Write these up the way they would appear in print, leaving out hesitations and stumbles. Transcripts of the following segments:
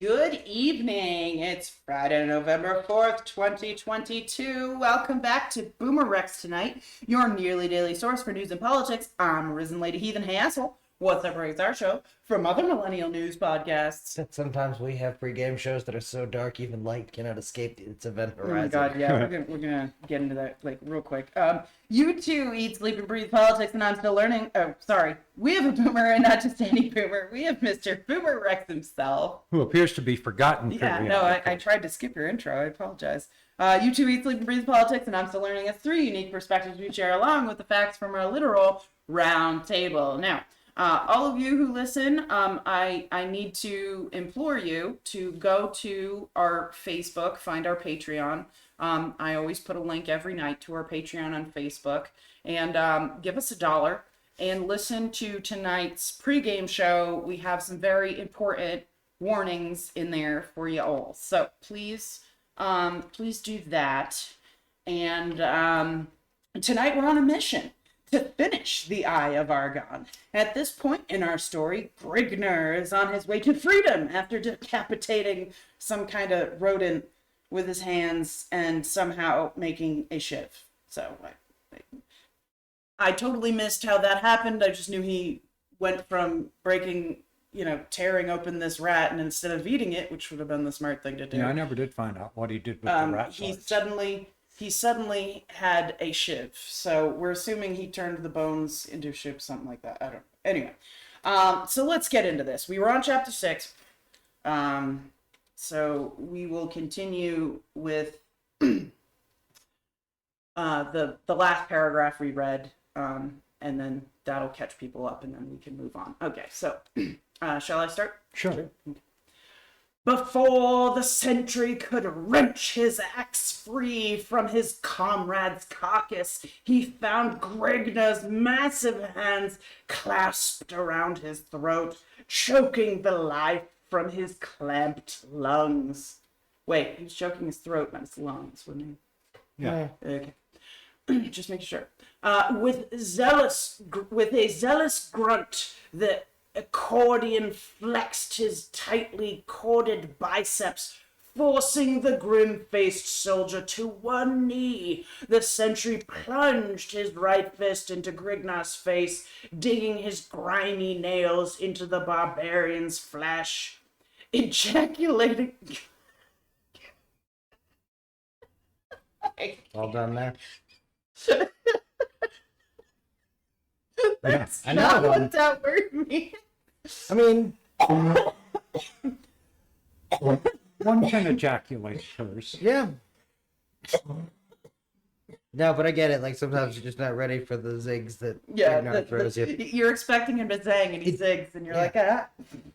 Good evening. It's Friday, November 4th, 2022. Welcome back to BoomerRexTonight, your nearly daily source for news and politics. I'm RisenLadyHeathen. Hey, asshole. What separates our show from other Millennial news podcasts? Sometimes we have pregame shows that are so dark even light cannot escape its event horizon. Oh my god, yeah, we're gonna get into that like real quick. You two eat, sleep, and breathe politics, and I'm still learning. Oh, sorry. We have a boomer, and not just any boomer. We have Mr. BoomerRex himself. Who appears to be forgotten. Yeah, no, I tried to skip your intro. I apologize. You two eat, sleep, and breathe politics, and I'm still learning. It's three unique perspectives we share along with the facts from our literal round table. Now, all of you who listen, I need to implore you to go to our Facebook, find our Patreon. I always put a link every night to our Patreon on Facebook, and give us $1 and listen to tonight's pregame show. We have some very important warnings in there for you all. So please do that. And tonight we're on a mission to finish the Eye of Argon. At this point in our story, Grignr is on his way to freedom after decapitating some kind of rodent with his hands and somehow making a shiv. So I totally missed how that happened. I just knew he went from tearing open this rat, and instead of eating it, which would have been the smart thing to do. Yeah, I never did find out what he did with the rat. He suddenly had a shiv, so we're assuming he turned the bones into shiv, something like that. I don't know. Anyway, so let's get into this. We were on chapter 6, so we will continue with the last paragraph we read, and then that'll catch people up, and then we can move on. Okay, so shall I start? Sure. Okay. Before the sentry could wrench his axe free from his comrade's carcass, he found Grignr's massive hands clasped around his throat, choking the life from his clamped lungs. Wait, he was choking his throat, not his lungs, wasn't he? Yeah. Okay. Just making sure. With a zealous grunt, the accordion flexed his tightly corded biceps, forcing the grim-faced soldier to one knee. The sentry plunged his right fist into Grignr's face, digging his grimy nails into the barbarian's flesh. Ejaculating... All done there. That's I know, not what that word means. I mean, One can ejaculate first. yeah. No, but I get it. Like, sometimes you're just not ready for the zigs that Grignr throws you. You're expecting him to zang, and he zigs, and you're like, ah.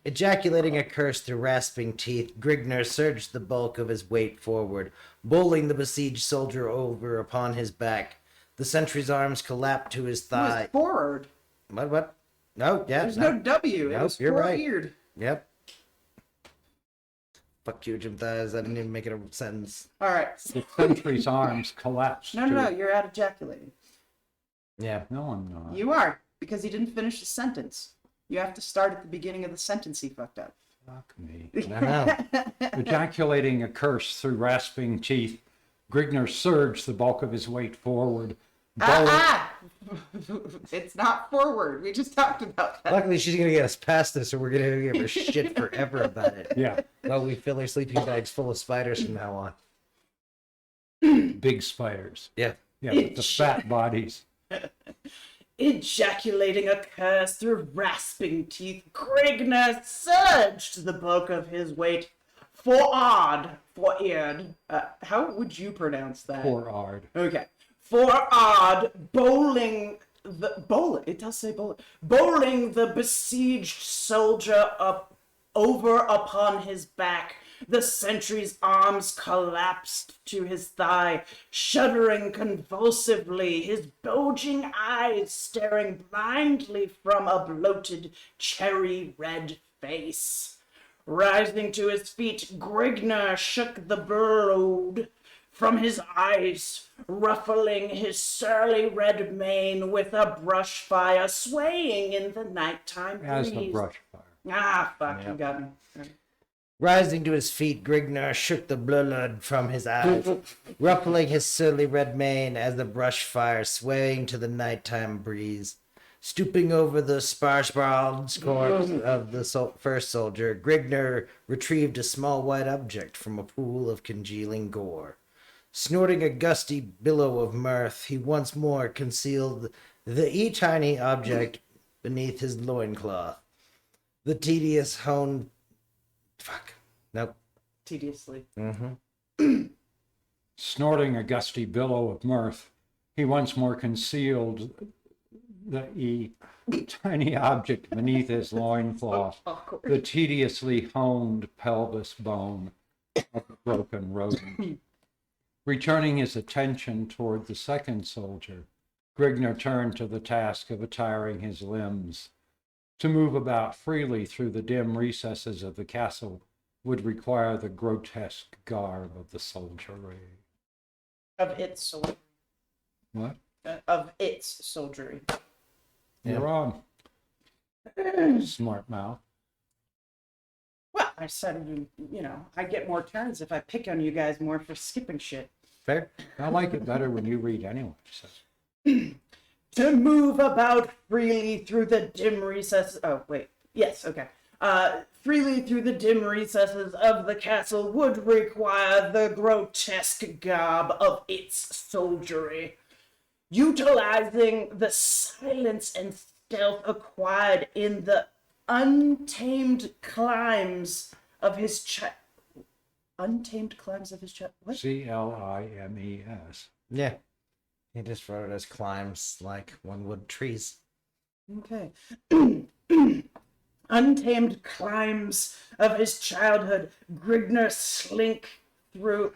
Ejaculating a curse through rasping teeth, Grignr surged the bulk of his weight forward, bowling the besieged soldier over upon his back. The sentry's arms collapsed to his It thigh. was forward. What? No, yeah. There's no W. It Nope, was you're right. forward. Yep. Fuck you, Jim Thighs. I didn't even make it a sentence. All right. The sentry's arms collapsed. No. You're out ejaculating. Yeah. No, I'm not. You are, because he didn't finish the sentence. You have to start at the beginning of the sentence he fucked up. Fuck me. I know. Ejaculating a curse through rasping teeth, Grignr surged the bulk of his weight forward. It's not forward. We just talked about that. Luckily, she's gonna get us past this, or we're gonna give her shit forever about it. Yeah, Well, we fill our sleeping bags full of spiders from now on. big spiders. Yeah. Yeah, with the fat bodies. Ejaculating a curse through rasping teeth, Grignr surged the bulk of his weight forward. How would you pronounce that? Forward. Okay. Forward, bowling the besieged soldier up over upon his back. The sentry's arms collapsed to his thigh, shuddering convulsively, his bulging eyes staring blindly from a bloated, cherry-red face. Rising to his feet, Grignr shook the blood from his eyes, ruffling his surly red mane with a brush fire swaying in the nighttime breeze. As the brush fire. Ah, fuck, Yep. you got me. Rising to his feet, Grignr shook the blood from his eyes, ruffling his surly red mane as the brush fire swaying to the nighttime breeze. Stooping over the sparse-bronze corpse of the first soldier, Grignr retrieved a small white object from a pool of congealing gore. Snorting a gusty billow of mirth, he once more concealed the tiny object beneath his loincloth. The tedious honed... Fuck. Nope. Tediously. Snorting a gusty billow of mirth, he once more concealed the tiny object beneath his loincloth, the tediously honed pelvis bone of the broken rodent. Returning his attention toward the second soldier, Grignr turned to the task of attiring his limbs. To move about freely through the dim recesses of the castle would require the grotesque garb of the soldiery. Of its soldiery. What? Of its soldiery. You're on. Smart mouth. Well, I said, I get more turns if I pick on you guys more for skipping shit. Fair. I like it better when you read anyway. So. To move about freely through the dim recesses. Oh, wait. Yes, okay. Freely through the dim recesses of the castle would require the grotesque garb of its soldiery. Utilizing the silence and stealth acquired in the untamed climbs of his untamed climbs of his what? CLIMES. Yeah. He just wrote it as climbs like one would trees. Okay. Untamed climbs of his childhood, Grignr slink through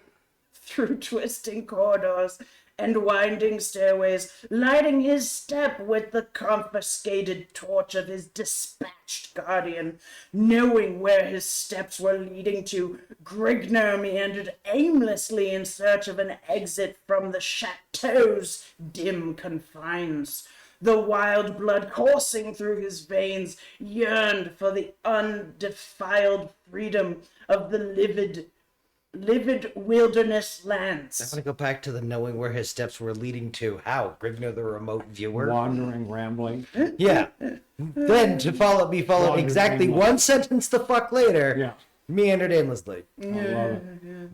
twisting corridors and winding stairways, lighting his step with the confiscated torch of his dispatched guardian. Knowing where his steps were leading to, Grignr meandered aimlessly in search of an exit from the chateau's dim confines. The wild blood coursing through his veins yearned for the undefiled freedom of the livid wilderness lands. I want to go back to the knowing where his steps were leading to. How? Grignr, the remote viewer? Wandering, rambling. Yeah. Then to follow Wandered exactly aimlessly. one sentence the fuck later, Yeah. meandered aimlessly. I love it.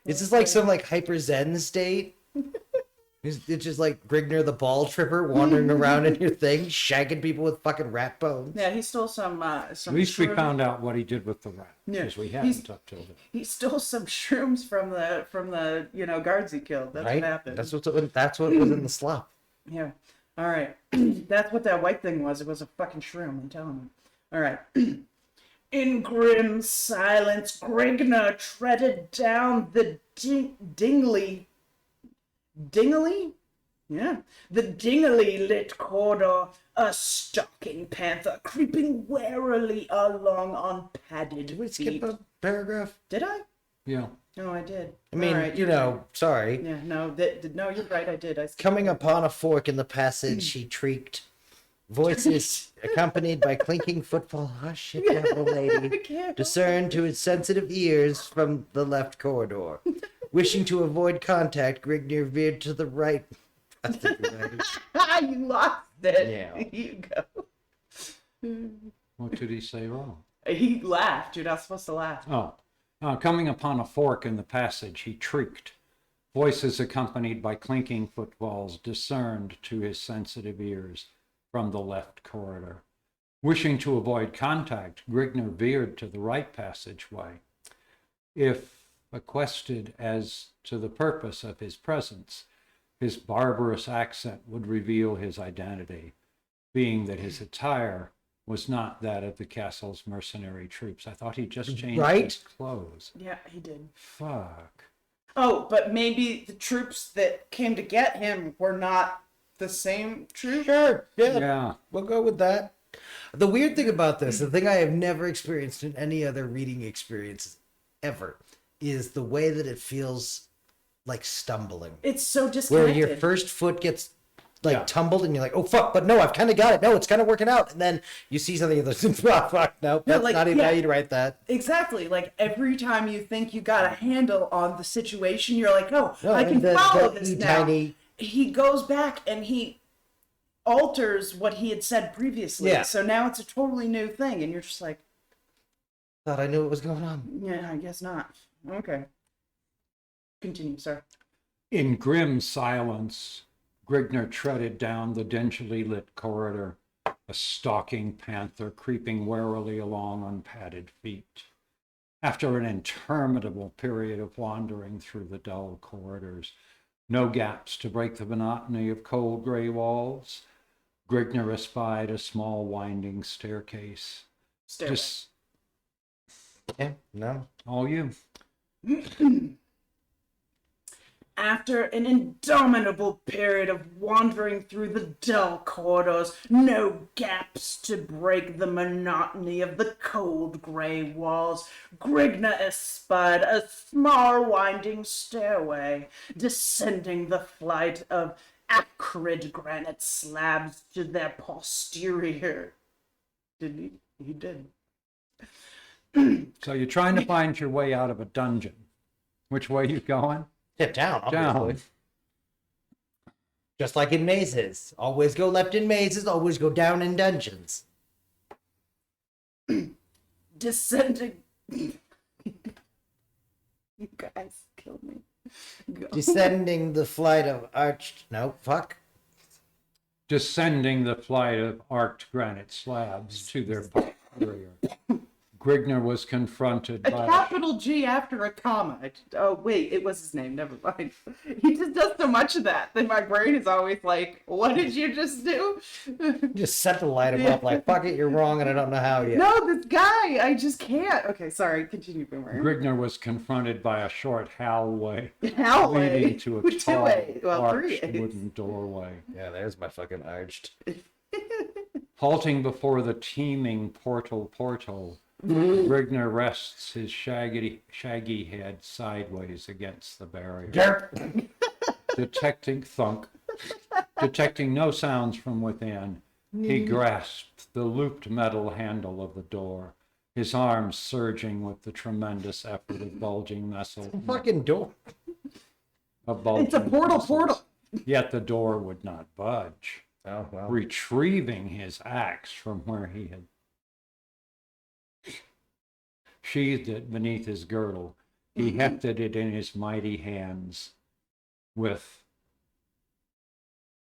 Is this like some hyper zen state? It's just like Grignr the ball tripper wandering around in your thing, shagging people with fucking rat bones. Yeah, he stole some At least we shrooms. found out what he did with the rat. Yeah. Because we He's- hadn't up till then. He stole some shrooms from the guards he killed. That's Right? what happened. That's what was in the slop. Yeah. All right. That's what that white thing was. It was a fucking shroom. I'm telling you. All right. In grim silence, Grignr treaded down the dingly? Yeah. The dingily lit corridor, a stalking panther creeping warily along on padded Did we feet. skip a paragraph? Did I? Yeah. No, I did. I mean, All right, sorry. Yeah, no, no, you're right. I did. I skipped. Coming upon a fork in the passage, he shrieked. Voices accompanied by clinking footfall. Hush, shit, gentle lady. Discerned to his sensitive ears from the left corridor. Wishing to avoid contact, Grignr veered to the right. You lost it. Yeah. Here you go. What did he say wrong? He laughed. You're not supposed to laugh. Oh. Coming upon a fork in the passage, he shrieked. Voices accompanied by clinking footfalls discerned to his sensitive ears from the left corridor. Wishing to avoid contact, Grignr veered to the right passageway. If questioned as to the purpose of his presence, his barbarous accent would reveal his identity, being that his attire was not that of the castle's mercenary troops. I thought he just changed his clothes. Yeah, he did. Fuck. Oh, but maybe the troops that came to get him were not the same troops? Sure, Yeah. we'll go with that. The weird thing about this, the thing I have never experienced in any other reading experience ever, is the way that it feels like stumbling. It's so Where disconnected. your first foot gets like tumbled, and you're like, oh fuck, but no, I've kind of got it. No, it's kind of working out. And then you see something that's oh, fuck, no, that's like, not even how you'd write that. Exactly. Like every time you think you got a handle on the situation, you're like, oh, No, I can follow this now. tiny. He goes back and he alters what he had said previously. Yeah. So now it's a totally new thing, and you're just like, Thought I knew what was going on. yeah, I guess not. Okay. Continue, sir. In grim silence, Grignr treaded down the dingily lit corridor, a stalking panther creeping warily along on padded feet. After an interminable period of wandering through the dull corridors, no gaps to break the monotony of cold gray walls, Grignr espied a small winding staircase. Stairway. Yeah, no. All you. After an indomitable period of wandering through the dull corridors, no gaps to break the monotony of the cold gray walls, Grignr espied a small winding stairway, descending the flight of acrid granite slabs to their posterior. Did he? He did. So you're trying to find your way out of a dungeon. Which way you going? Yeah, down, obviously. Down. Just like in mazes. Always go left in mazes, always go down in dungeons. Descending. You guys killed me. Go. Descending the flight of Descending the flight of arced granite slabs to their posterior. Grignr was confronted A by capital G after a comma. Oh, wait, it was his name. Never mind. He just does so much of that that my brain is always like, what did you just do? Just set the light him up like, fuck it, you're wrong, and I don't know how yet. No, this guy, I just can't. Okay, sorry, continue, Boomer. Grignr was confronted by a short hallway Hallway. leading to a With two tall, A's. Well, three arched A's. wooden doorway. Yeah, there's my fucking arched. Halting before the teeming portal, Grignr rests his shaggy head sideways against the barrier. Derp. Detecting no sounds from within, he grasped the looped metal handle of the door, his arms surging with the tremendous effort of bulging muscle. Fucking door. It's a portal. Yet the door would not budge. Oh, well. Retrieving his axe from where he had sheathed it beneath his girdle, he hefted it in his mighty hands with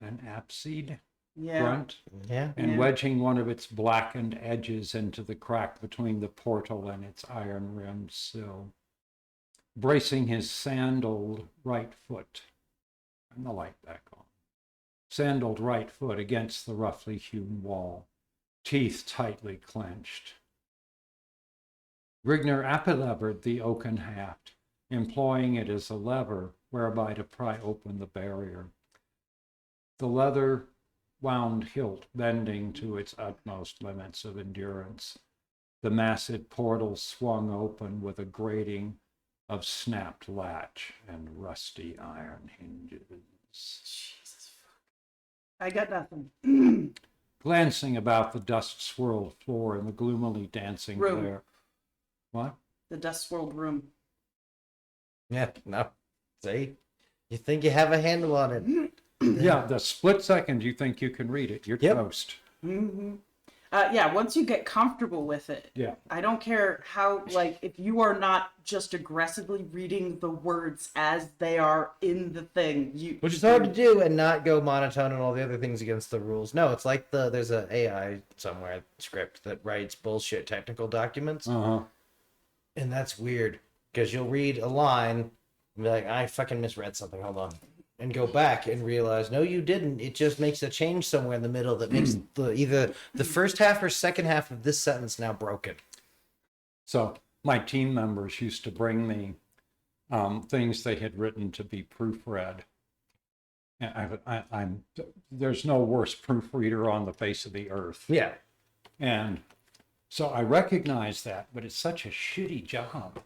an apseed grunt, Yeah. and Yeah. wedging one of its blackened edges into the crack between the portal and its iron-rimmed sill. Bracing his sandaled right foot, and the light back on, sandaled right foot against the roughly hewn wall, teeth tightly clenched. Grignr apple-levered the oaken haft, employing it as a lever whereby to pry open the barrier. The leather wound hilt bending to its utmost limits of endurance. The massive portal swung open with a grating of snapped latch and rusty iron hinges. Jesus fuck. I got nothing. Glancing about the dust-swirled floor and the gloomily dancing Room. glare. What? The dust swirled room. Yeah, no. See? You think you have a handle on it. Yeah, the split second you think you can read it, you're Yep. toast. Mm-hmm. Yeah, once you get comfortable with it, Yeah. I don't care how, like, if you are not just aggressively reading the words as they are in the thing, Which is hard to do and not go monotone and all the other things against the rules. No, it's like there's a AI somewhere script that writes bullshit technical documents. Uh-huh. And that's weird. Because you'll read a line and be like, I fucking misread something, hold on. And go back and realize, no, you didn't. It just makes a change somewhere in the middle that makes either the first half or second half of this sentence now broken. So my team members used to bring me things they had written to be proofread. And I'm there's no worse proofreader on the face of the earth. Yeah. And so I recognize that, but it's such a shitty job.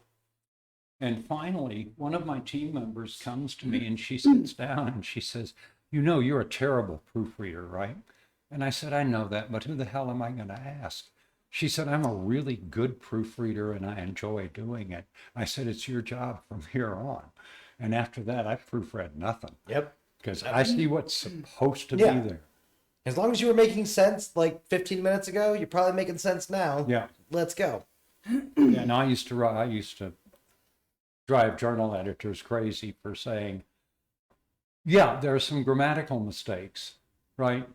And finally, one of my team members comes to me and she sits down and she says, "You know you're a terrible proofreader, right?" And I said, "I know that, but who the hell am I going to ask?" She said, "I'm a really good proofreader and I enjoy doing it." I said, "It's your job from here on." And after that, I proofread nothing Yep. because I see what's supposed to Yeah. be there. As long as you were making sense like 15 minutes ago, you're probably making sense now. Yeah. Let's go. Yeah, and I used to drive journal editors crazy for saying, yeah, there are some grammatical mistakes, right?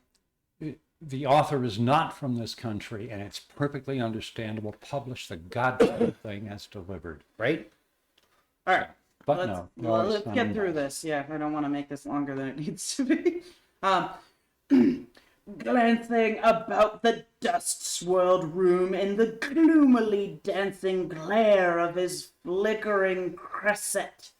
The author is not from this country and it's perfectly understandable. Publish the goddamn thing as delivered. Right? All right. But let's, no, well, always let's fun get and through nice. this. Yeah, I don't want to make this longer than it needs to be. Glancing about the dust-swirled room in the gloomily dancing glare of his flickering cresset,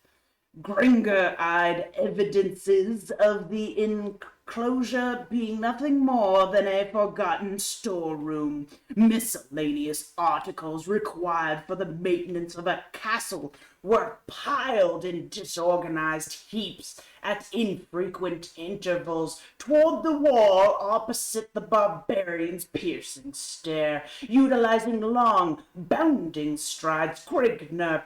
Grignr eyed evidences of the enclosure being nothing more than a forgotten storeroom. Miscellaneous articles required for the maintenance of a castle were piled in disorganized heaps at infrequent intervals toward the wall opposite the barbarian's piercing stare. Utilizing long, bounding strides, Grignr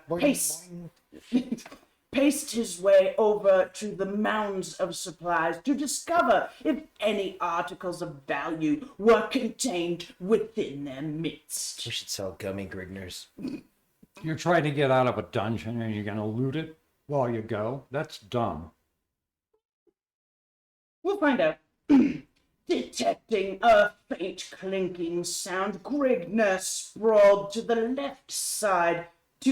paced his way over to the mounds of supplies to discover if any articles of value were contained within their midst. We should sell gummy Grigners. You're trying to get out of a dungeon and you're going to loot it while you go? That's dumb. We'll find out. Detecting a faint clinking sound, Grignr sprawled to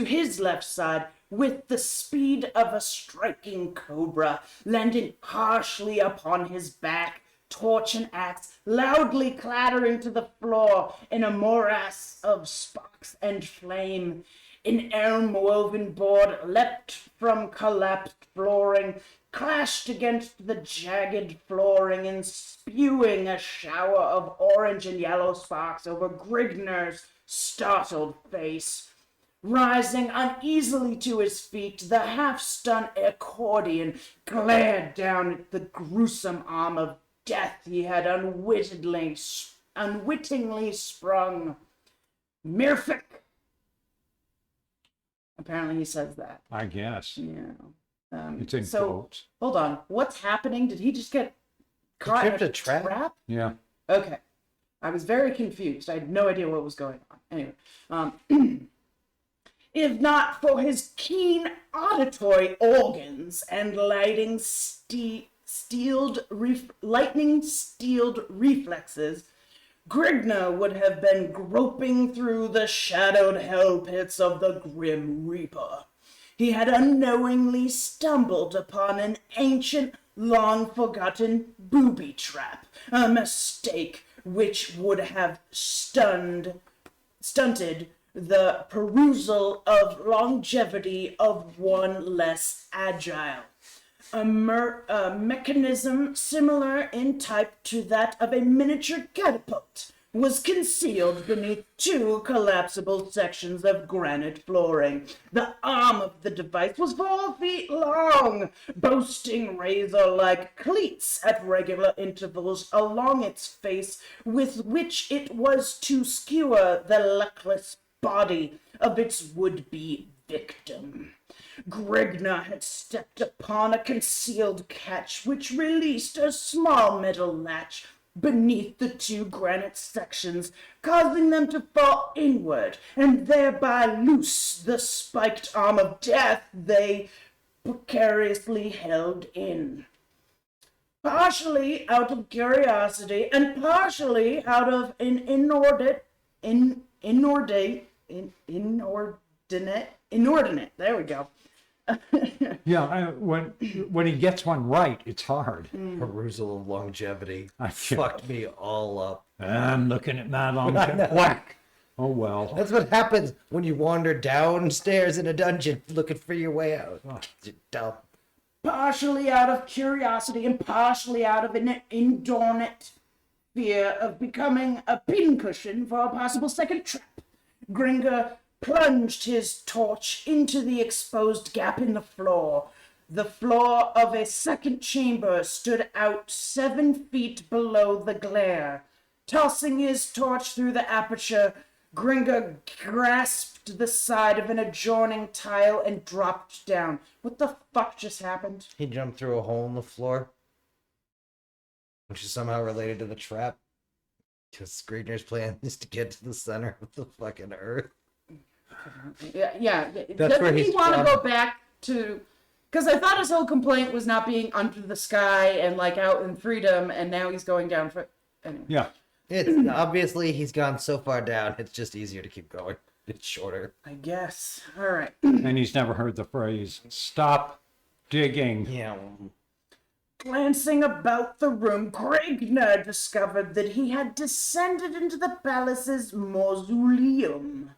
his left side, with the speed of a striking cobra, landing harshly upon his back, torch and axe loudly clattering to the floor in a morass of sparks and flame. An elm-woven board leapt from collapsed flooring, clashed against the jagged flooring, and spewing a shower of orange and yellow sparks over Grignr's startled face. Rising uneasily to his feet, the half-stunned accordion glared down at the gruesome arm of death he had unwittingly sprung. Mirfic! Apparently he says that. I guess. Yeah. It's in so, quotes. Hold on. What's happening? Did he just get caught in tripped a a trap? Yeah. Okay. I was very confused. I had no idea what was going on. Anyway. If not for his keen auditory organs and lightning-steeled reflexes, Grignr would have been groping through the shadowed hell pits of the Grim Reaper. He had unknowingly stumbled upon an ancient, long-forgotten booby trap, a mistake which would have stunted the perusal of longevity of one less agile. A mechanism similar in type to that of a miniature catapult was concealed beneath two collapsible sections of granite flooring. The arm of the device was 4 feet long, boasting razor-like cleats at regular intervals along its face, with which it was to skewer the luckless body of its would-be victim. Grignr had stepped upon a concealed catch which released a small metal latch beneath the two granite sections, causing them to fall inward and thereby loose the spiked arm of death they precariously held in. Partially out of curiosity and partially out of an inordinate, there we go. Yeah, when he gets one right, it's hard. Perusal of longevity. I feel- Fucked me all up. I'm looking at my long I know. whack. Oh well. That's what happens when you wander downstairs in a dungeon looking for your way out. You're dumb. Partially out of curiosity and partially out of an inordinate fear of becoming a pincushion for a possible second trap, Grignr plunged his torch into the exposed gap in the floor, The floor of a second chamber stood out 7 feet below the glare. Tossing his torch through the aperture, Grignr grasped the side of an adjoining tile and dropped down. What the fuck just happened? He jumped through a hole in the floor, which is somehow related to the trap. Because Grignr's plan is to get to the center of the fucking earth. Yeah. That's where Doesn't he he's want to from. go back to... Because I thought his whole complaint was not being under the sky and, like, out in freedom, and now he's going down for... Anyway. Yeah. It's obviously he's gone so far down, it's just easier to keep going. It's shorter. I guess. All right. And he's never heard the phrase, stop digging. Yeah. Glancing about the room, Grignr discovered that he had descended into the palace's mausoleum.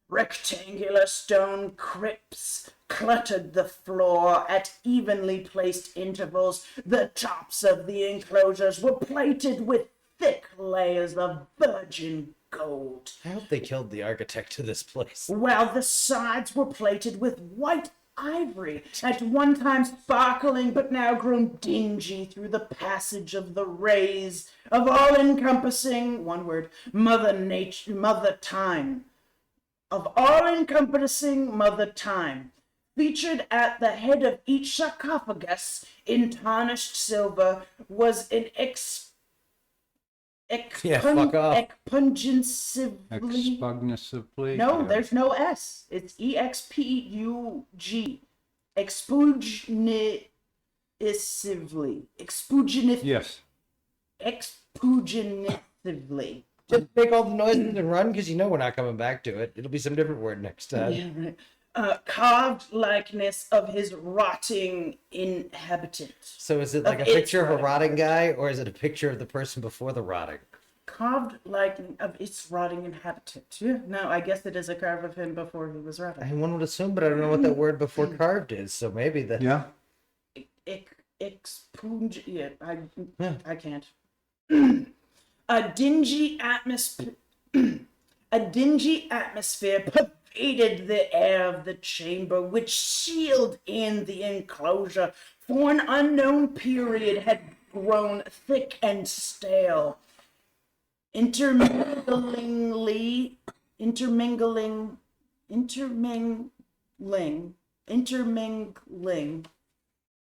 Rectangular stone crypts cluttered the floor at evenly placed intervals. The tops of the enclosures were plated with thick layers of virgin gold, I hope they killed the architect to this place. while the sides were plated with white ivory, at one time sparkling but now grown dingy through the passage of the rays of all-encompassing, one word, Mother Time. Of all-encompassing Mother Time. Featured at the head of each sarcophagus in tarnished silver was an fuck off. expungensively... Expugnatively. No, yeah. there's no S. It's EXPUG. Expugnatively. Yes. Expugnatively. Just make all the noises and run, because you know we're not coming back to it. It'll be some different word next time. Yeah, right. Carved likeness of his rotting inhabitant. So is it like a Of its picture of a rotting. rotting guy, or is it a picture of the person before the rotting? Carved likeness of its rotting inhabitant. Yeah, no, I guess it is a carve of him before he was rotting. One would assume, but I don't know what that word before carved is, so maybe that... Yeah. Yeah, Yeah. I can't. A dingy atmosphere pervaded the air of the chamber, which sealed in the enclosure for an unknown period had grown thick and stale. Intermingling,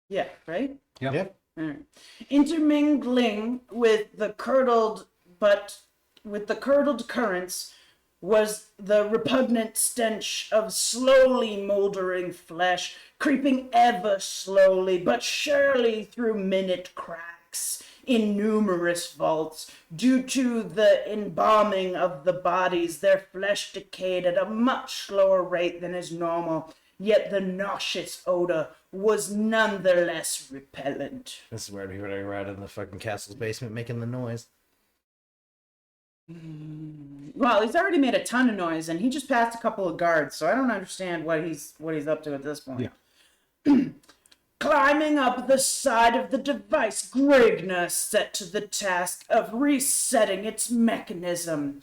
yeah, right? Yep. Yep. Alright. Intermingling with the curdled currents was the repugnant stench of slowly moldering flesh, creeping ever slowly but surely through minute cracks in numerous vaults. Due to the embalming of the bodies, their flesh decayed at a much slower rate than is normal, yet the nauseous odor was nonetheless repellent. This is where we were right in the fucking castle's basement making the noise. Well, he's already made a ton of noise, and he just passed a couple of guards, so I don't understand what he's up to at this point. Yeah. Climbing up the side of the device, Grignr set to the task of resetting its mechanism.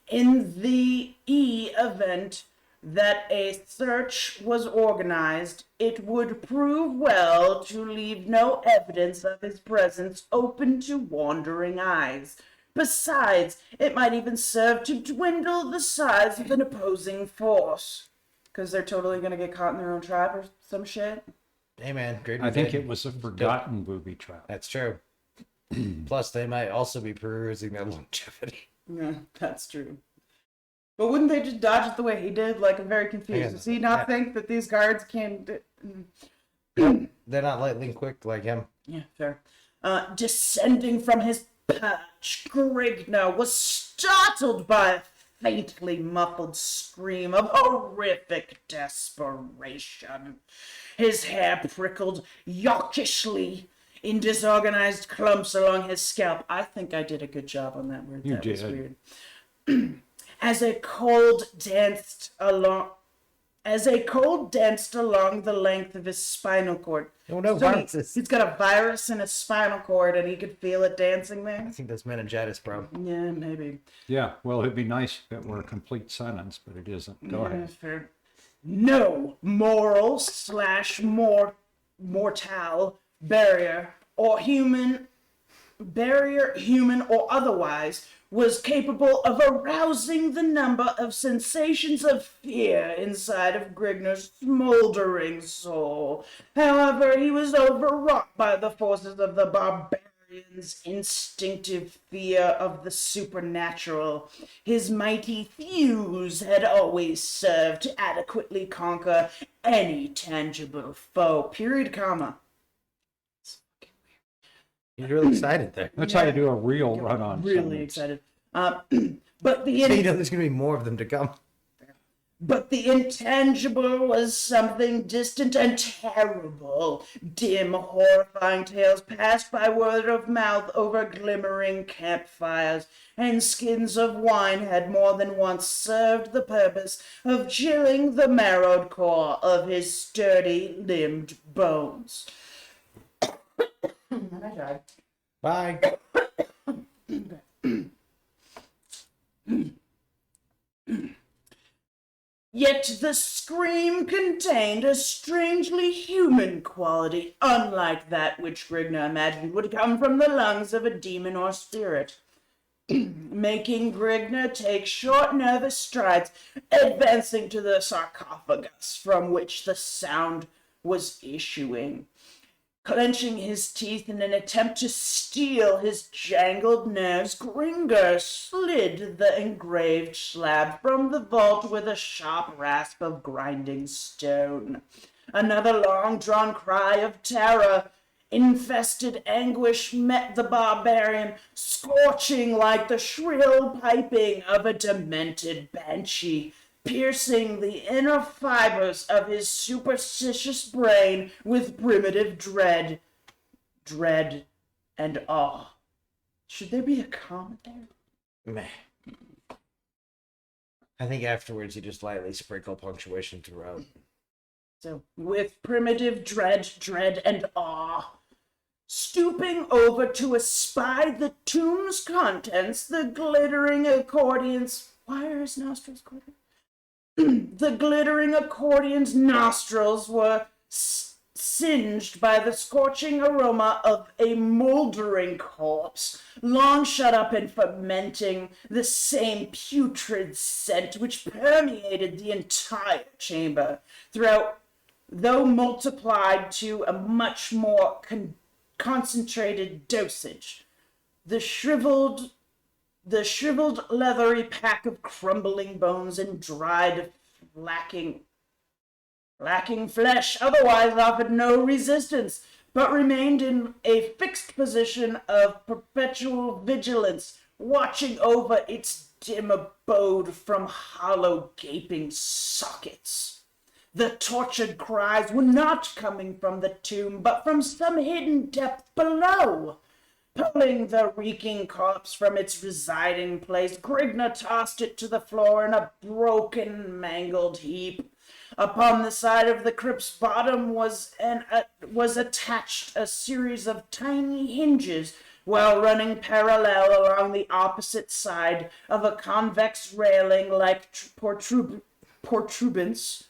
In the event that a search was organized, it would prove well to leave no evidence of his presence open to wandering eyes. Besides, it might even serve to dwindle the size of an opposing force. Because they're totally going to get caught in their own trap or some shit. Hey man, great. I think it was a forgotten booby trap. That's true. Plus, they might also be perusing their longevity. Yeah, that's true. But wouldn't they just dodge it the way he did? Like, I'm very confused. Yeah. Does he not think that these guards can... They're not lightning quick like him. Yeah, fair. Descending from his perch, Grignr was startled by a faintly muffled scream of horrific desperation. His hair prickled yawkishly in disorganized clumps along his scalp. I think I did a good job on that word. You That was did. weird. As a cold danced along the length of his spinal cord. Oh no, So viruses. he's got a virus in his spinal cord, and he could feel it dancing there. I think that's meningitis, bro. Yeah, maybe. Yeah, well, it'd be nice if it were a complete sentence, but it isn't. Go Yeah, ahead. fair. No moral/more mortal barrier, human or otherwise, was capable of arousing the number of sensations of fear inside of Grignr's smoldering soul. However, he was overwrought by the forces of the barbarian's instinctive fear of the supernatural. His mighty thews had always served to adequately conquer any tangible foe. Period, comma. You're really excited there. That's how you do a real run-on Really sentence. excited. But the So you know there's going to be more of them to come. But the intangible was something distant and terrible. Dim, horrifying tales passed by word of mouth over glimmering campfires, and skins of wine had more than once served the purpose of chilling the marrowed core of his sturdy-limbed bones. And I died. Bye. Yet the scream contained a strangely human quality, unlike that which Grignr imagined would come from the lungs of a demon or spirit, making Grignr take short, nervous strides, advancing to the sarcophagus from which the sound was issuing. Clenching his teeth in an attempt to steel his jangled nerves, Grignr slid the engraved slab from the vault with a sharp rasp of grinding stone. Another long-drawn cry of terror, infested anguish met the barbarian, scorching like the shrill piping of a demented banshee, piercing the inner fibers of his superstitious brain with primitive dread and awe. Should there be a comma there? Meh. I think afterwards you just lightly sprinkle punctuation throughout. So, with primitive dread, and awe. Stooping over to espy the tomb's contents, the glittering accordion's... Why are his nostrils glittering? The glittering accordion's nostrils were singed by the scorching aroma of a moldering corpse, long shut up and fermenting, the same putrid scent which permeated the entire chamber, though multiplied to a much more concentrated dosage. The shriveled, leathery pack of crumbling bones and dried, lacking flesh otherwise offered no resistance, but remained in a fixed position of perpetual vigilance, watching over its dim abode from hollow gaping sockets. The tortured cries were not coming from the tomb, but from some hidden depth below. Pulling the reeking corpse from its residing place, Grignr tossed it to the floor in a broken, mangled heap. Upon the side of the crypt's bottom was attached a series of tiny hinges, while running parallel along the opposite side of a convex railing like protuberance.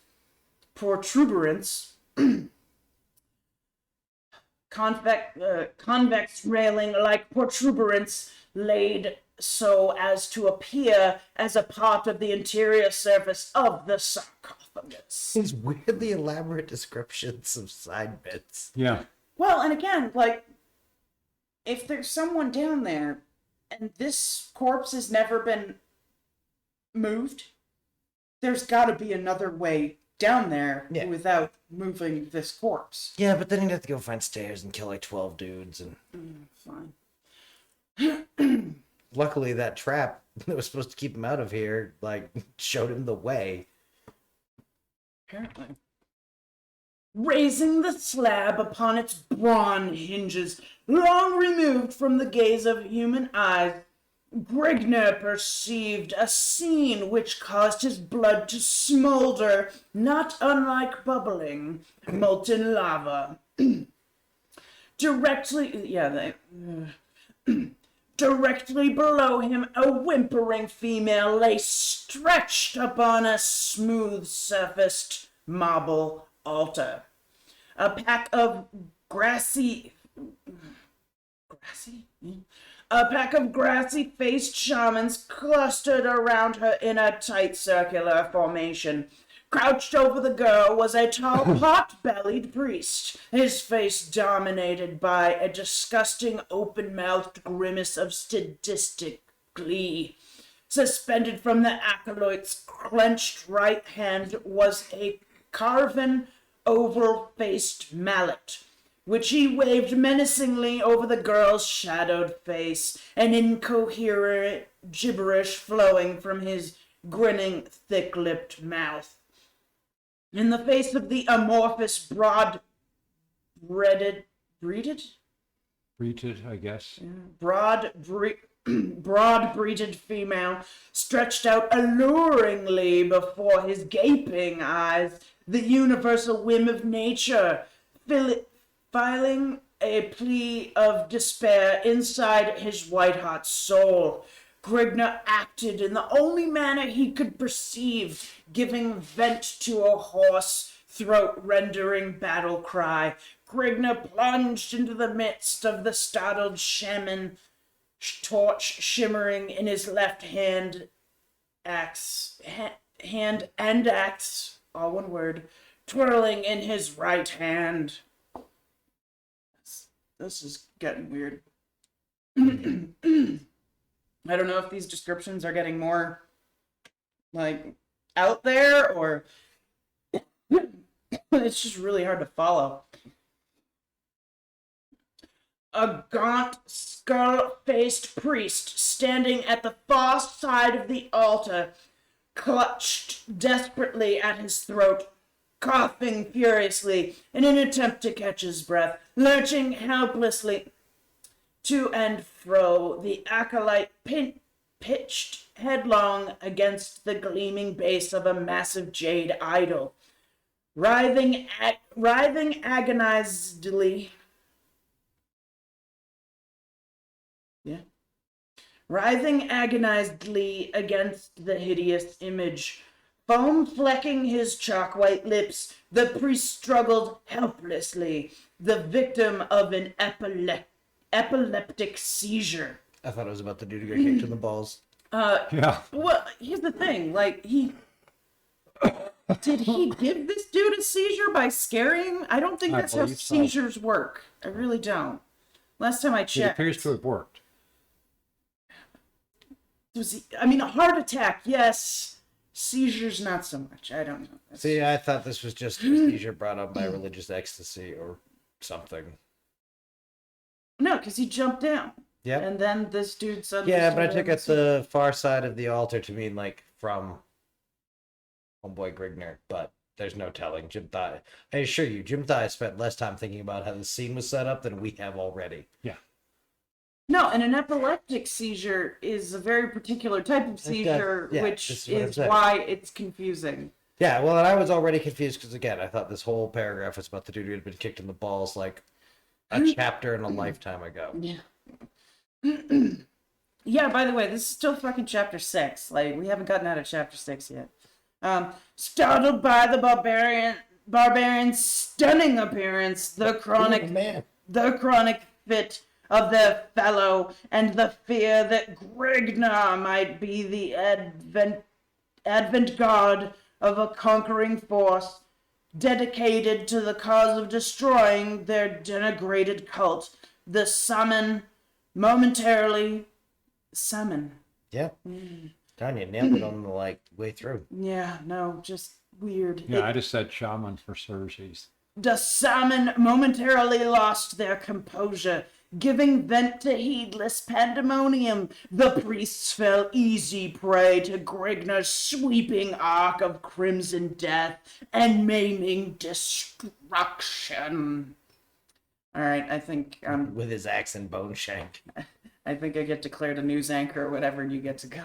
Convex railing like protuberance laid so as to appear as a part of the interior surface of the sarcophagus. These weirdly elaborate descriptions of side bits. Yeah. Well, and again, like, if there's someone down there and this corpse has never been moved, there's got to be another way down there without moving this corpse. Yeah, but then you'd have to go find stairs and kill like 12 dudes. And Fine. luckily that trap that was supposed to keep him out of here, like, showed him the way. Apparently. Raising the slab upon its bronze hinges, long removed from the gaze of human eyes, Grignr perceived a scene which caused his blood to smolder, not unlike bubbling, molten lava. Directly below him, a whimpering female lay stretched upon a smooth-surfaced marble altar. A pack of grassy... Grassy? A pack of grassy-faced shamans clustered around her in a tight circular formation. Crouched over the girl was a tall, pot-bellied priest, his face dominated by a disgusting open-mouthed grimace of sadistic glee. Suspended from the acolyte's clenched right hand was a carven, oval-faced mallet, which he waved menacingly over the girl's shadowed face, an incoherent gibberish flowing from his grinning, thick-lipped mouth. In the face of the amorphous, broad-breeded, Breeded, I guess. broad-breeded female stretched out alluringly before his gaping eyes, the universal whim of nature, filing a plea of despair inside his white-hot soul. Grignr acted in the only manner he could perceive, giving vent to a hoarse, throat-rendering battle cry. Grignr plunged into the midst of the startled shaman, torch shimmering in his left hand, axe, all one word, twirling in his right hand. This is getting weird. I don't know if these descriptions are getting more, like, out there, or it's just really hard to follow. A gaunt, skull-faced priest standing at the far side of the altar clutched desperately at his throat, coughing furiously in an attempt to catch his breath, lurching helplessly to and fro. The acolyte pitched headlong against the gleaming base of a massive jade idol, writhing agonizedly. Writhing agonizedly against the hideous image. Foam flecking his chalk-white lips, the priest struggled helplessly, the victim of an epileptic seizure. I thought it was about the dude who got kicked in the balls. Yeah. Well, here's the thing, like, did he give this dude a seizure by scaring him? I don't think that's how believe so. seizures work. I really don't. Last time I It checked. appears to have worked. A heart attack, yes. Seizures, not so much. I don't know. See, I thought this was just a seizure brought on by religious ecstasy or something. No, because he jumped down. Yep. And then this dude suddenly. Yeah, but I started took having it the far side of the altar to mean, like, from homeboy Grignr, but there's no telling. Jim Thigh. I assure you, Jim Thigh spent less time thinking about how the scene was set up than we have already. Yeah. No, and an epileptic seizure is a very particular type of seizure, yeah, which this is what I'm is saying. why it's confusing. Yeah, well, and I was already confused because, again, I thought this whole paragraph was about the dude who had been kicked in the balls like a chapter in a lifetime ago. Yeah. Yeah, by the way, this is still fucking chapter 6. Like, we haven't gotten out of chapter 6 yet. Startled by the barbarian's stunning appearance, the chronic fit of their fellow, and the fear that Grignr might be the advent guard of a conquering force dedicated to the cause of destroying their denigrated cult, the summon. Yeah. Tanya nailed it on the, like, way through. Yeah, no, just weird. Yeah, I just said shaman for Cersei's. The salmon momentarily lost their composure, giving vent to heedless pandemonium. The priests fell easy prey to Grignr's sweeping arc of crimson death and maiming destruction. All right, I think With his axe and bone shank. I think I get declared a news anchor or whatever, and you get to go.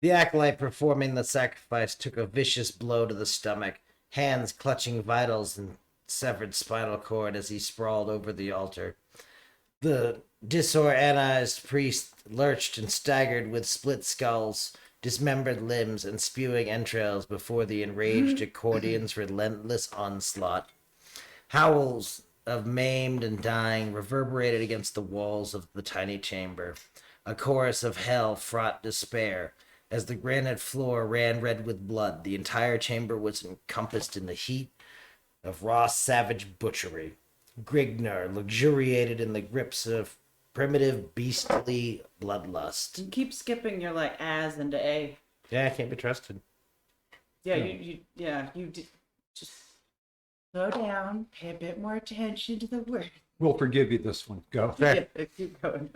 The acolyte performing the sacrifice took a vicious blow to the stomach, hands clutching vitals and severed spinal cord as he sprawled over the altar. The disorganized priest lurched and staggered with split skulls, dismembered limbs, and spewing entrails before the enraged accordion's relentless onslaught. Howls of maimed and dying reverberated against the walls of the tiny chamber, a chorus of hell fraught despair. As the granite floor ran red with blood, the entire chamber was encompassed in the heat of raw savage butchery. Grignr luxuriated in the grips of primitive beastly bloodlust. You keep skipping your like as into a. Yeah, I can't be trusted. Yeah, you just slow down, pay a bit more attention to the word. We'll forgive you this one. Go. Yeah, keep going.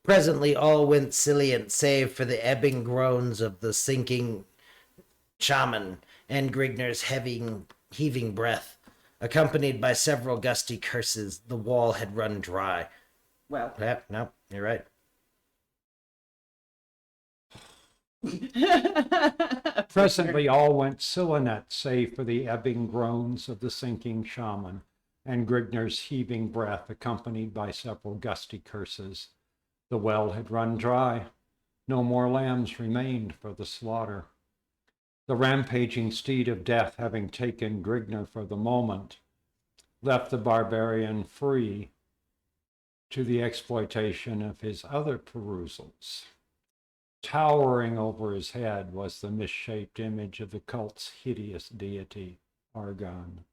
Presently all went silent, save for the ebbing groans of the sinking shaman and Grignr's heaving breath. Accompanied by several gusty curses, the wall had run dry. Well, Yep, no, you're right. Presently all went silent, save for the ebbing groans of the sinking shaman and Grignr's heaving breath, accompanied by several gusty curses. The well had run dry. No more lambs remained for the slaughter. The rampaging steed of death, having taken Grignr for the moment, left the barbarian free to the exploitation of his other perusals. Towering over his head was the misshaped image of the cult's hideous deity, Argon.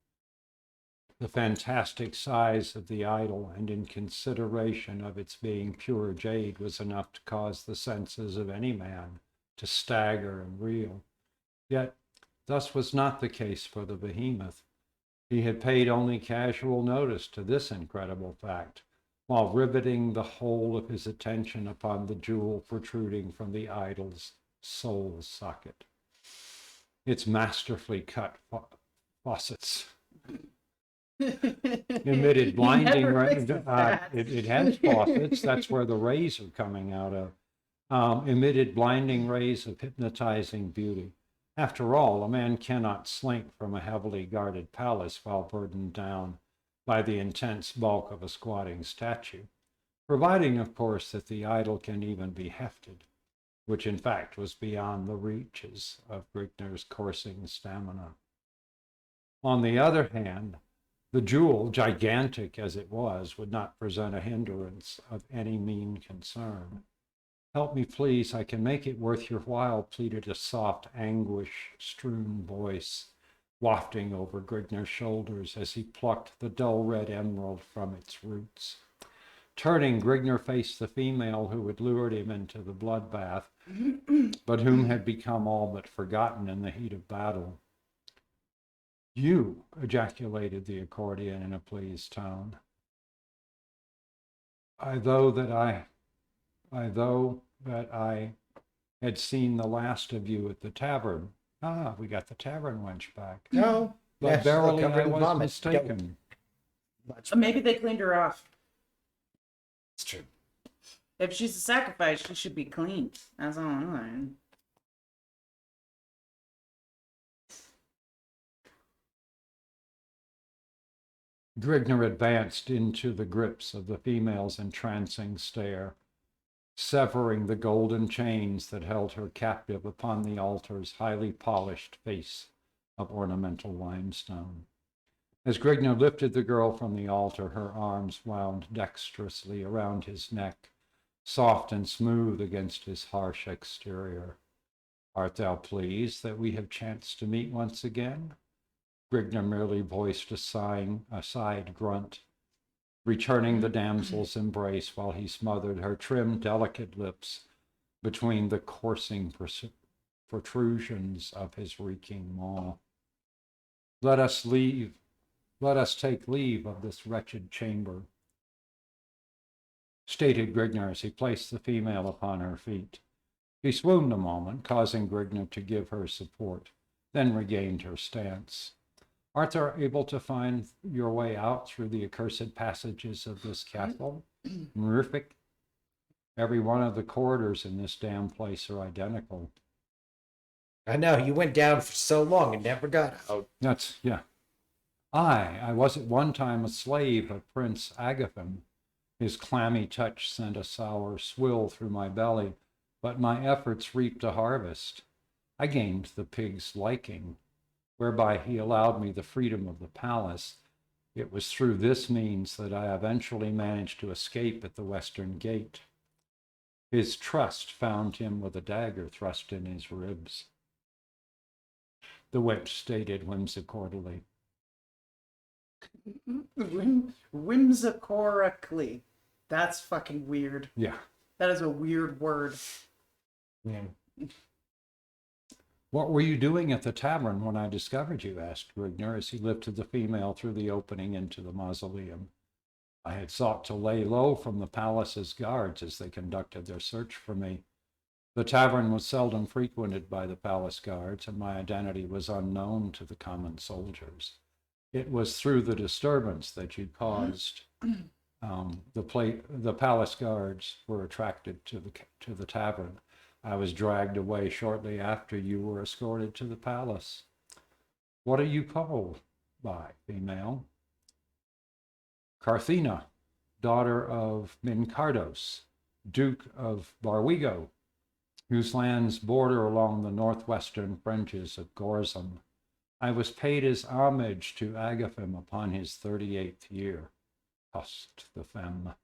The fantastic size of the idol, and in consideration of its being pure jade, was enough to cause the senses of any man to stagger and reel. Yet, thus was not the case for the behemoth. He had paid only casual notice to this incredible fact, while riveting the whole of his attention upon the jewel protruding from the idol's soul socket. Its masterfully cut faucets emitted blinding rays. It has faucets. That's where the rays are coming out of. Emitted blinding rays of hypnotizing beauty. After all, a man cannot slink from a heavily guarded palace while burdened down by the intense bulk of a squatting statue, providing, of course, that the idol can even be hefted, which in fact was beyond the reaches of Grignr's coursing stamina. On the other hand, the jewel, gigantic as it was, would not present a hindrance of any mean concern. "Help me, please. I can make it worth your while," pleaded a soft, anguish-strewn voice, wafting over Grignr's shoulders as he plucked the dull red emerald from its roots. Turning, Grignr faced the female who had lured him into the bloodbath, but whom had become all but forgotten in the heat of battle. "You," ejaculated the accordion in a pleased tone. I though that I had seen the last of you at the tavern." Ah, we got the tavern wench back. No. But yes, verily covered I in was vomit. mistaken. Much maybe they cleaned her off. It's true. If she's a sacrifice, she should be clean. That's all I'm saying. Grignr advanced into the grips of the female's entrancing stare, severing the golden chains that held her captive upon the altar's highly polished face of ornamental limestone. As Grignr lifted the girl from the altar, her arms wound dexterously around his neck, soft and smooth against his harsh exterior. "Art thou pleased that we have chanced to meet once again?" Grignr merely voiced a sighed grunt, returning the damsel's embrace while he smothered her trim, delicate lips between the coursing protrusions of his reeking maw. Let us take leave of this wretched chamber," stated Grignr as he placed the female upon her feet. She swooned a moment, causing Grignr to give her support, then regained her stance. "Art thou able to find your way out through the accursed passages of this castle? Murphic? Every one of the corridors in this damn place are identical." I know, you went down for so long and never got out. Yeah. I was at one time a slave of Prince Agathon. His clammy touch sent a sour swill through my belly, but my efforts reaped a harvest. I gained the pig's liking, whereby he allowed me the freedom of the palace, It was through this means that I eventually managed to escape at the western gate. His trust found him with a dagger thrust in his ribs. The witch stated whimsically. Whimsicorically. That's fucking weird. Yeah. That is a weird word. Yeah. What were you doing at the tavern when I discovered you? Asked Grignr as he lifted the female through the opening into the mausoleum. I had sought to lay low from the palace's guards as they conducted their search for me. The tavern was seldom frequented by the palace guards, and my identity was unknown to the common soldiers. It was through the disturbance that you caused. The palace guards were attracted to the tavern. I was dragged away shortly after you were escorted to the palace. What are you called by, female? Carthena, daughter of Mincardos, Duke of Barwigo, whose lands border along the northwestern fringes of Gorzum. I was paid as homage to Agaphim upon his 38th year. Husked the femme.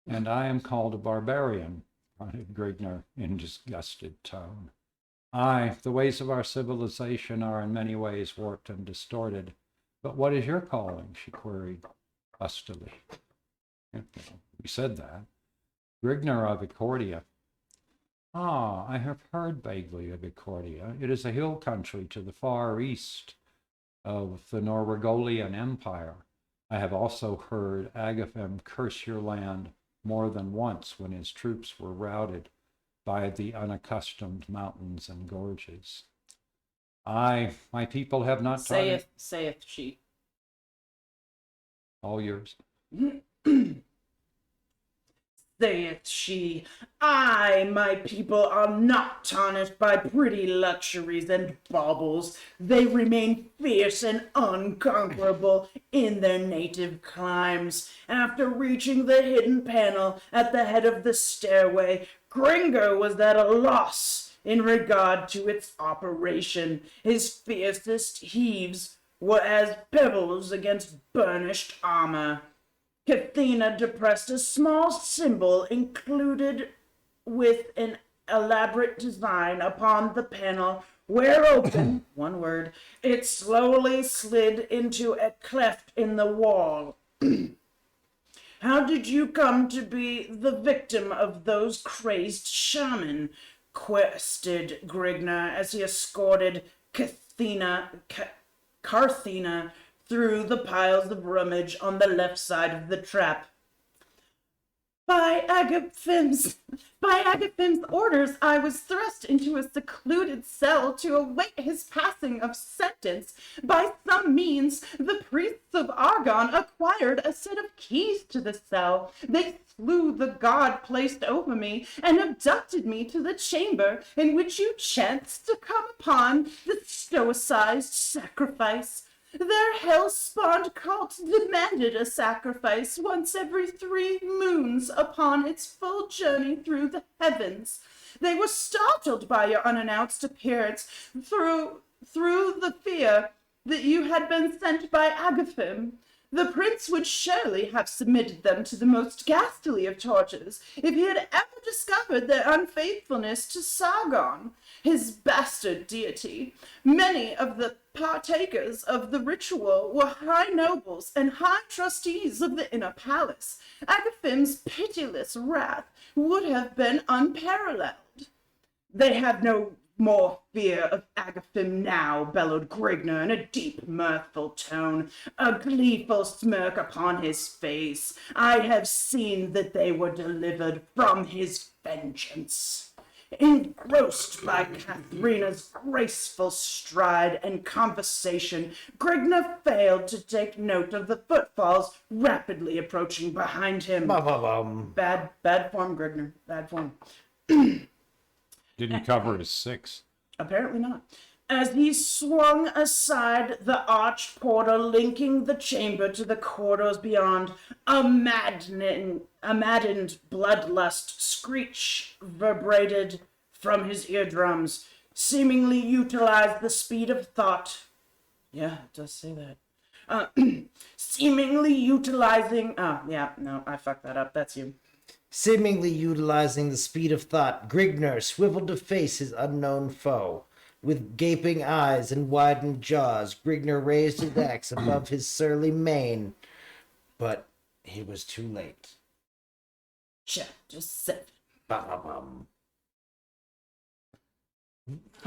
And I am called a barbarian, grunted Grignr in disgusted tone. Aye, the ways of our civilization are in many ways warped and distorted. But what is your calling? She queried hustily. We said that. Grignr of Ecordia. Ah, I have heard vaguely of Ecordia. It is a hill country to the far east of the Norwegolian Empire. I have also heard Agaphim curse your land more than once when his troops were routed by the unaccustomed mountains and gorges. Aye, my people have not Saith she. All yours. Saith she, I, my people, are not tarnished by pretty luxuries and baubles. They remain fierce and unconquerable in their native climes. After reaching the hidden panel at the head of the stairway, Grignr was at a loss in regard to its operation. His fiercest heaves were as pebbles against burnished armor. Carthena depressed a small symbol included with an elaborate design upon the panel, where open, one word, it slowly slid into a cleft in the wall. How did you come to be the victim of those crazed shaman? Quested Grignr as he escorted Carthena through the piles of rummage on the left side of the trap. By Agaphim's orders, I was thrust into a secluded cell to await his passing of sentence. By some means, the priests of Argon acquired a set of keys to the cell. They slew the god placed over me and abducted me to the chamber in which you chanced to come upon the stoicized sacrifice. Their hell-spawned cult demanded a sacrifice once every 3 moons upon its full journey through the heavens. They were startled by your unannounced appearance through the fear that you had been sent by Agaphim. The prince would surely have submitted them to the most ghastly of tortures if he had ever discovered their unfaithfulness to Sargon, his bastard deity. Many of the partakers of the ritual were high nobles and high trustees of the inner palace. Agaphim's pitiless wrath would have been unparalleled. They have no more fear of Agaphim now, bellowed Grignr in a deep, mirthful tone, a gleeful smirk upon his face. I have seen that they were delivered from his vengeance. Engrossed by Catherine's graceful stride and conversation, Grignr failed to take note of the footfalls rapidly approaching behind him. Bad form, Grignr. Bad form. Didn't cover his 6. Apparently not. As he swung aside the arched portal linking the chamber to the corridors beyond, a maddened bloodlust screech vibrated from his eardrums, seemingly utilized the speed of thought. Yeah, it does say that. Seemingly utilizing. Oh, yeah, no, I fucked that up. That's you. Seemingly utilizing the speed of thought, Grignr swiveled to face his unknown foe. With gaping eyes and widened jaws, Grignr raised his axe above his surly mane. But he was too late. Chapter 7. Ba-ba-bum.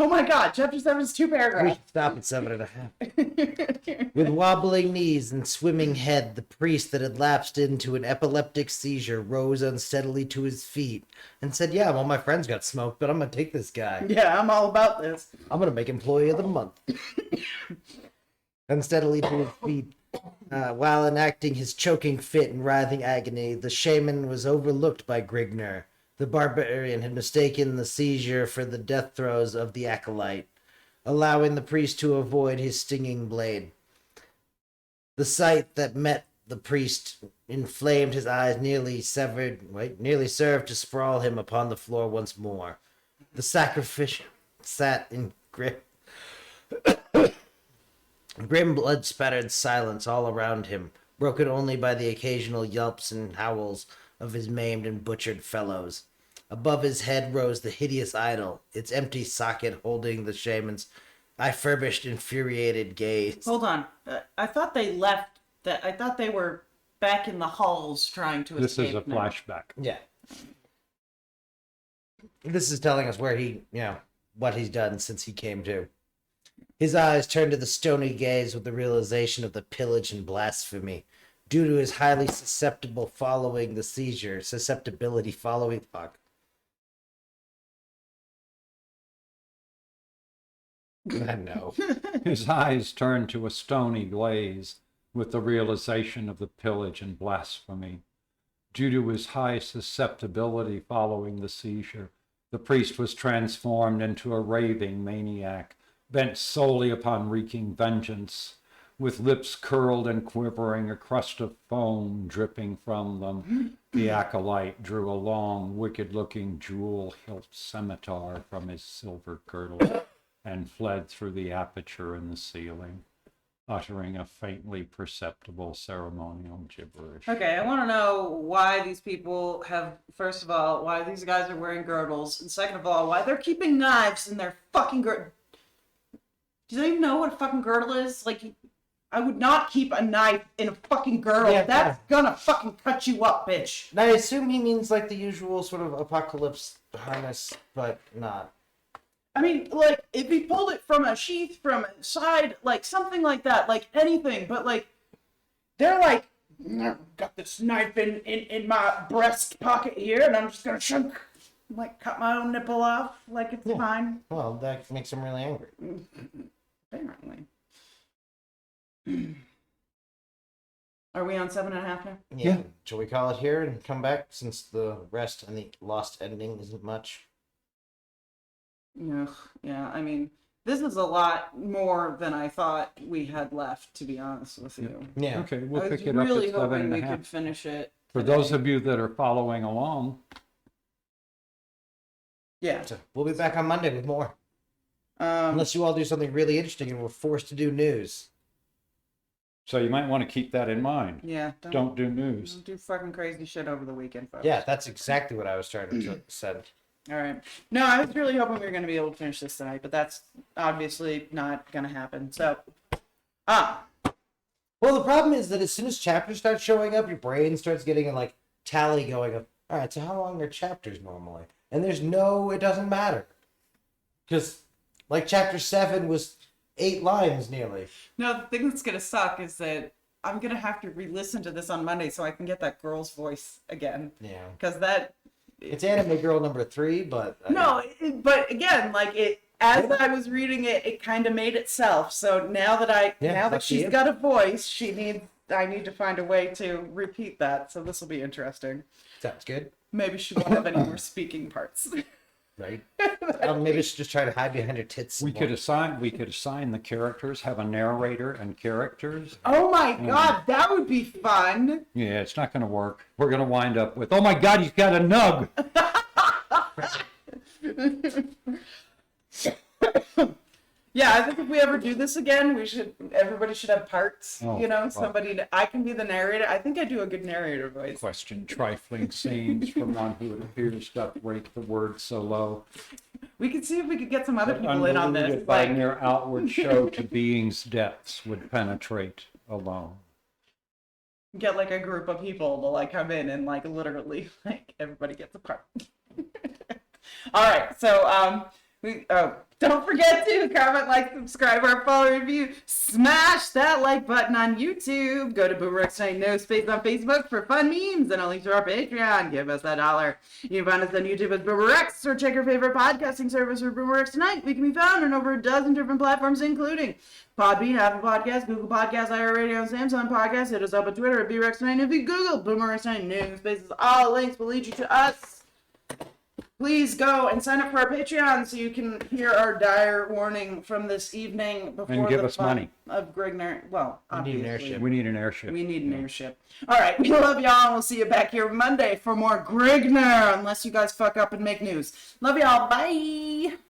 Oh my god, chapter 7 is 2 We paragraphs. should stop at 7.5. With wobbling knees and swimming head, the priest that had lapsed into an epileptic seizure rose unsteadily to his feet and said, "Yeah, well, my friends got smoked, but I'm gonna take this guy. Yeah, I'm all about this. I'm gonna make employee of the month." Unsteadily to his feet, while enacting his choking fit in writhing agony, the shaman was overlooked by Grignr. The barbarian had mistaken the seizure for the death throes of the acolyte, allowing the priest to avoid his stinging blade. The sight that met the priest inflamed his eyes, nearly served to sprawl him upon the floor once more. The sacrificial sat in grim blood-spattered silence all around him, broken only by the occasional yelps and howls of his maimed and butchered fellows. Above his head rose the hideous idol, its empty socket holding the shaman's furbished, infuriated gaze. Hold on. I thought they left. I thought they were back in the halls trying to This escape. is a now. flashback. Yeah. This is telling us where what he's done since he came to. His eyes turned to the stony gaze with the realization of the pillage and blasphemy. Due to his highly susceptibility following the seizure. I know. His eyes turned to a stony glaze with the realization of the pillage and blasphemy. Due to his high susceptibility following the seizure, the priest was transformed into a raving maniac, bent solely upon wreaking vengeance. With lips curled and quivering, a crust of foam dripping from them, the acolyte drew a long, wicked-looking jewel-hilt scimitar from his silver girdle and fled through the aperture in the ceiling, uttering a faintly perceptible ceremonial gibberish. Okay, I want to know why these people have, first of all, why these guys are wearing girdles, and second of all, why they're keeping knives in their fucking girdle. Do they even know what a fucking girdle is? Like, I would not keep a knife in a fucking girdle. Yeah, That's gonna fucking cut you up, bitch. I assume he means like the usual sort of apocalypse harness, but not. I mean, like, if he pulled it from a sheath, from a side, like, something like that, like, anything, but, like, they're like, got this knife in my breast pocket here, and I'm just gonna like, cut my own nipple off, like, it's fine. Well, that makes him really angry. Apparently. Are we on 7.5 now? Yeah. Shall we call it here and come back since the rest and the lost ending isn't much? Ugh, yeah, I mean, this is a lot more than I thought we had left, to be honest with you. Yeah. Okay, I we'll was pick it up really at hoping 7.5. we could finish it. For today. those of you that are following along, Yeah. So we'll be back on Monday with more. Unless you all do something really interesting and we're forced to do news. so you might want to keep that in mind. Yeah. Don't do news. Don't do fucking crazy shit over the weekend, folks. Yeah, that's exactly what I was trying to say. All right. No, I was really hoping we were going to be able to finish this tonight, but that's obviously not going to happen. So, Well, the problem is that as soon as chapters start showing up, your brain starts getting a like tally going of, all right, so how long are chapters normally? And it doesn't matter. Because like chapter 7 was 8 lines nearly. no, the thing that's going to suck is that I'm going to have to re-listen to this on Monday so I can get that girl's voice again. Yeah. Because that... It's Anime Girl number 3, but... but again, like, as I was reading it, it kind of made itself. So now that she's got a voice, I need to find a way to repeat that. So this will be interesting. Sounds good. Maybe she won't have any more speaking parts. Right? Maybe she just try to hide behind her tits. We could assign the characters, have a narrator and characters. Oh my god, that would be fun. Yeah, it's not going to work. We're going to wind up with, oh my god, he's got a nug. Yeah, I think if we ever do this again, everybody should have parts. Oh, You know, well. somebody. I can be the narrator. I think I do a good narrator voice. Question trifling scenes from one who appears to rate the word so low. We could see if we could get some other people in on this. Undiluted by Like, mere outward show to being's depths would penetrate alone. get like a group of people to like come in and like literally like everybody gets a part. All right, so don't forget to comment, like, subscribe, or follow, review. Smash that like button on YouTube. Go to BoomerRexTonight No Space on Facebook for fun memes and a link to our Patreon. Give us $1. You can find us on YouTube as BoomerX, or check your favorite podcasting service for BoomerRexTonight. We can be found on over a dozen different platforms, including Podbean, Apple Podcasts, Google Podcasts, iHeartRadio, and Samsung Podcasts. Hit us up on Twitter at BoomerRexTonight. If you Google BoomerRexTonight No Spaces, all links will lead you to us. Please go and sign up for our Patreon so you can hear our dire warning from this evening before And give the us fun money. of Grignr. Well, We need an obviously. airship. We need an airship. We need an airship. All right, we love y'all, and we'll see you back here Monday for more Grignr, unless you guys fuck up and make news. Love y'all. Bye.